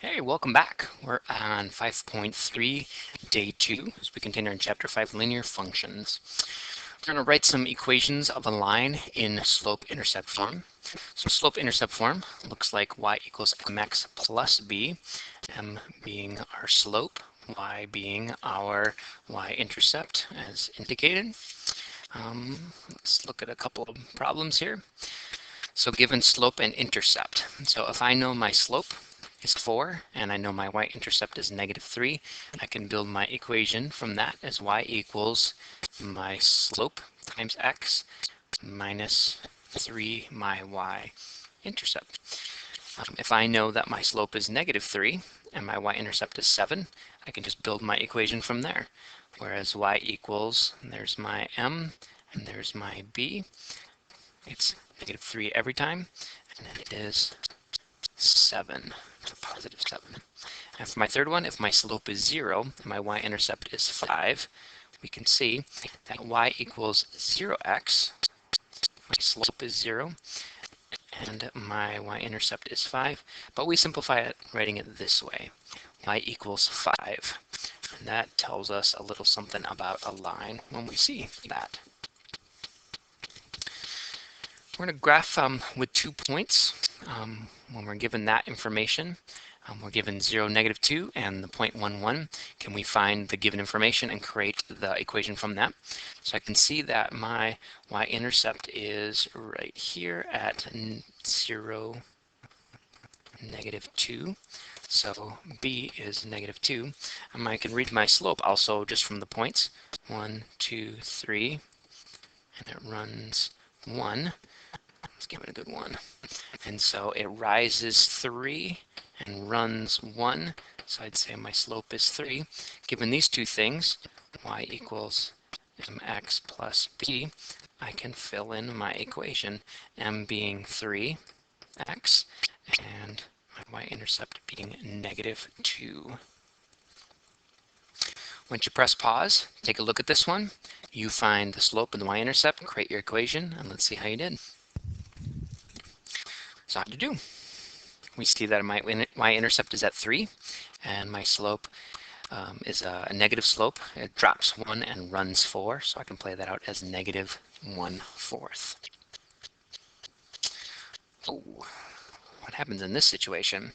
Hey, welcome back. We're on 5.3, day 2, as we continue in chapter 5, linear functions. We're going to write some equations of a line in slope-intercept form. So slope-intercept form looks like y equals mx plus b, m being our slope, y being our y-intercept as indicated. Let's look at a couple of problems here. So given slope and intercept. So if I know my slope is 4 and I know my y-intercept is -3, I can build my equation from that as y equals my slope times x minus 3 my y-intercept. If I know that my slope is -3 and my y-intercept is 7, I can just build my equation from there. Whereas y equals, there's my m and there's my b. It's -3 every time, and then it is 7, so positive 7. And for my third one, if my slope is 0 and my y-intercept is 5, we can see that y equals 0x. My slope is 0 and my y-intercept is 5, but we simplify it writing it this way. Y equals 5. And that tells us a little something about a line when we see that. We're going to graph with 2 points. When we're given that information, we're given 0, -2, and the point 1, 1. Can we find the given information and create the equation from that? So I can see that my y-intercept is right here at 0, -2. So b is -2. I can read my slope also just from the points. 1, 2, 3, and it runs 1. Let's give it a good one. And so it rises 3 and runs 1. So I'd say my slope is 3. Given these two things, y equals mx plus b, I can fill in my equation, m being 3x and my y-intercept being -2. Once you press pause, take a look at this one. You find the slope and the y-intercept, create your equation, and let's see how you did. So how to do. We see that my y-intercept is at 3, and my slope is a negative slope. It drops 1 and runs 4, so I can play that out as -1/4. Oh, what happens in this situation?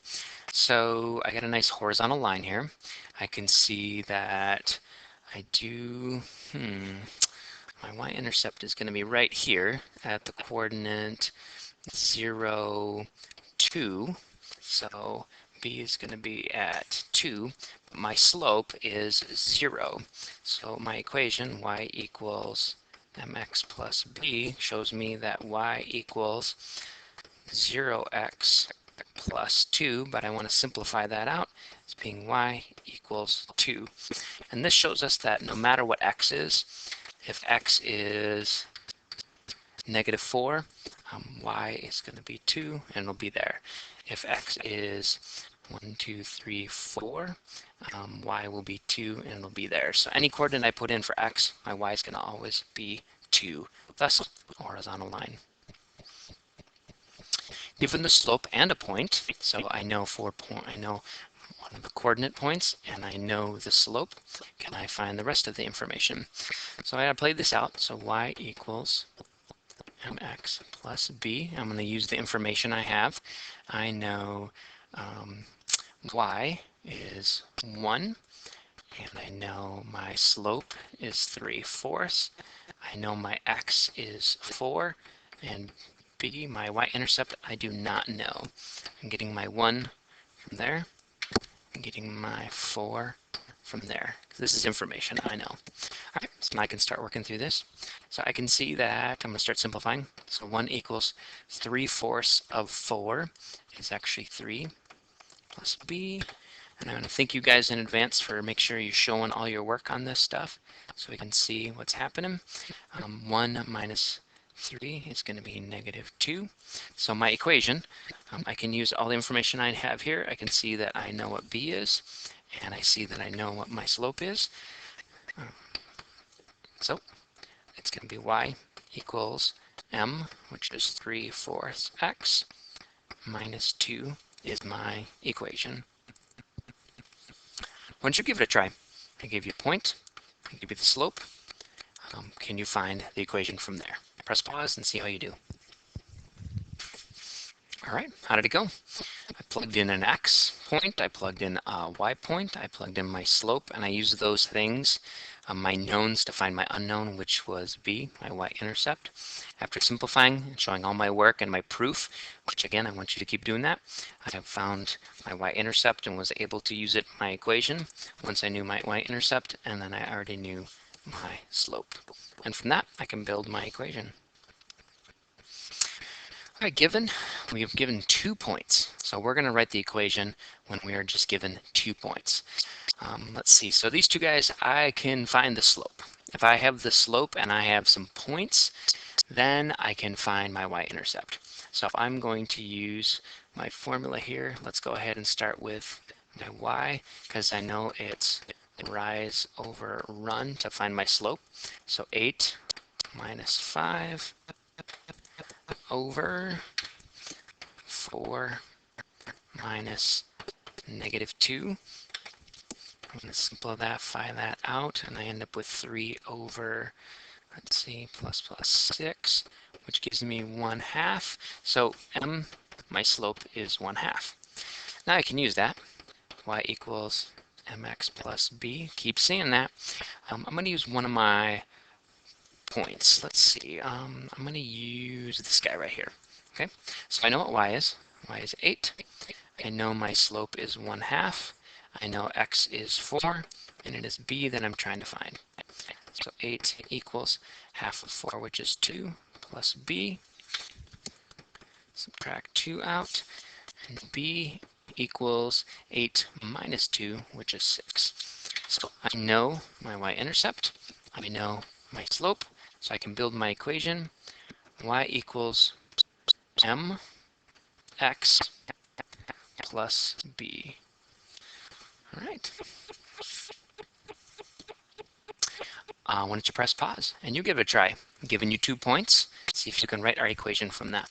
So I got a nice horizontal line here. I can see that I do, my y-intercept is going to be right here at the coordinate 0, 2. So b is going to be at 2. But my slope is 0. So my equation, y equals mx plus b, shows me that y equals 0x plus 2, but I want to simplify that out as being y equals 2. And this shows us that no matter what x is, if x is -4, y is going to be 2, and it'll be there. If x is 1, 2, 3, 4, y will be 2, and it'll be there. So any coordinate I put in for x, my y is going to always be 2, thus a horizontal line. Given the slope and a point, so I know one of the coordinate points, and I know the slope, can I find the rest of the information? So I gotta play this out. So y equals mx plus b. I'm going to use the information I have. I know y is 1, and I know my slope is 3/4. I know my x is 4, and b, my y-intercept, I do not know. I'm getting my 1 from there. I'm getting my 4 from there. This is information I know. All right, so now I can start working through this. So I can see that I'm going to start simplifying. So 1 equals 3/4 of 4 is actually 3 plus b. And I'm going to thank you guys in advance for make sure you're showing all your work on this stuff so we can see what's happening. 1 minus 3 is going to be -2. So my equation, I can use all the information I have here. I can see that I know what b is, and I see that I know what my slope is. So it's going to be y equals m, which is 3/4 x, minus 2 is my equation. don't you give it a try? I give you a point, I give you the slope. Can you find the equation from there? Press pause and see how you do. All right, how did it go? I plugged in an x point, I plugged in a y point, I plugged in my slope, and I used those things, my knowns, to find my unknown, which was b, my y-intercept. After simplifying and showing all my work and my proof, which again, I want you to keep doing that, I have found my y-intercept and was able to use it in my equation once I knew my y-intercept, and then I already knew my slope. And from that, I can build my equation. All right, we have given 2 points. So we're going to write the equation when we are just given 2 points. Let's see, so these two guys, I can find the slope. If I have the slope and I have some points, then I can find my y-intercept. So if I'm going to use my formula here, let's go ahead and start with my y, because I know it's rise over run to find my slope. So 8 minus 5 over 4 minus -2. I'm going to simplify that out, and I end up with 3 over, let's see, plus 6, which gives me 1/2. So m, my slope, is 1/2. Now I can use that. Y equals mx plus b. Keep seeing that. I'm going to use one of my points. Let's see. I'm going to use this guy right here. Okay, so I know what y is. Y is 8. I know my slope is 1/2. I know x is 4, and it is b that I'm trying to find. So 8 equals half of 4, which is 2, plus b. Subtract 2 out, and b equals 8 minus 2, which is 6. So I know my y-intercept. I know my slope. So I can build my equation. Y equals mx plus b. All right. Why don't you press pause and you give it a try. I'm giving you 2 points. See if you can write our equation from that.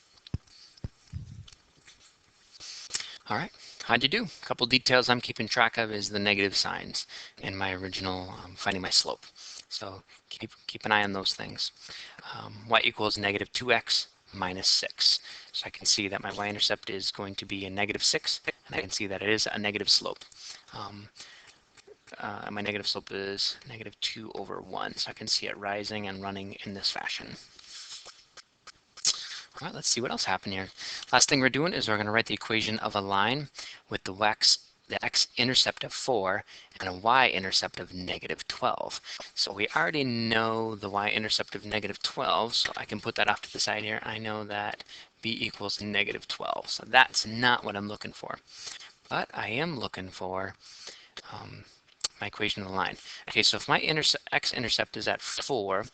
All right, how'd you do? A couple details I'm keeping track of is the negative signs in my original finding my slope. So keep an eye on those things. Y equals -2x minus 6. So I can see that my y-intercept is going to be a -6, and I can see that it is a negative slope. My negative slope is -2 over 1, so I can see it rising and running in this fashion. All right, let's see what else happened here. Last thing we're doing is we're going to write the equation of a line with the x-intercept of 4 and a y-intercept of -12. So we already know the y-intercept of -12, so I can put that off to the side here. I know that b equals -12, so that's not what I'm looking for. But I am looking for my equation of the line. Okay, so if my x-intercept is at 4,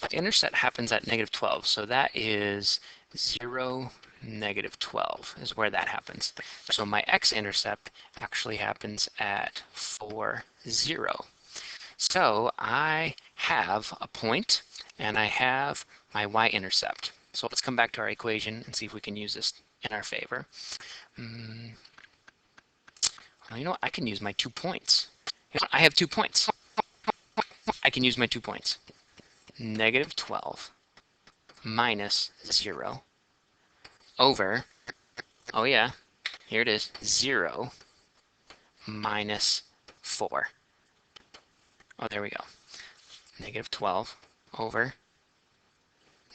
my intercept happens at -12, so that is 0, -12 is where that happens. So my x-intercept actually happens at 4, 0. So I have a point and I have my y-intercept. So let's come back to our equation and see if we can use this in our favor. Well, you know what? I can use my 2 points. You know, I have 2 points. I can use my 2 points. -12 minus 0 over, oh yeah, here it is, 0 minus 4. Oh, there we go. -12 over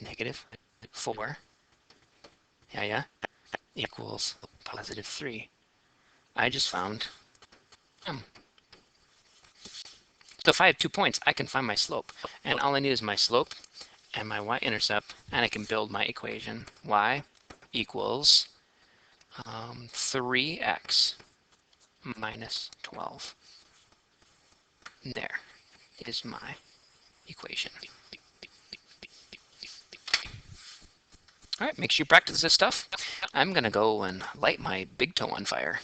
-4, yeah, equals +3. I just found m. So if I have 2 points, I can find my slope. And all I need is my slope and my y-intercept, and I can build my equation. Y equals 3x minus 12. There is my equation. All right, make sure you practice this stuff. I'm going to go and light my big toe on fire.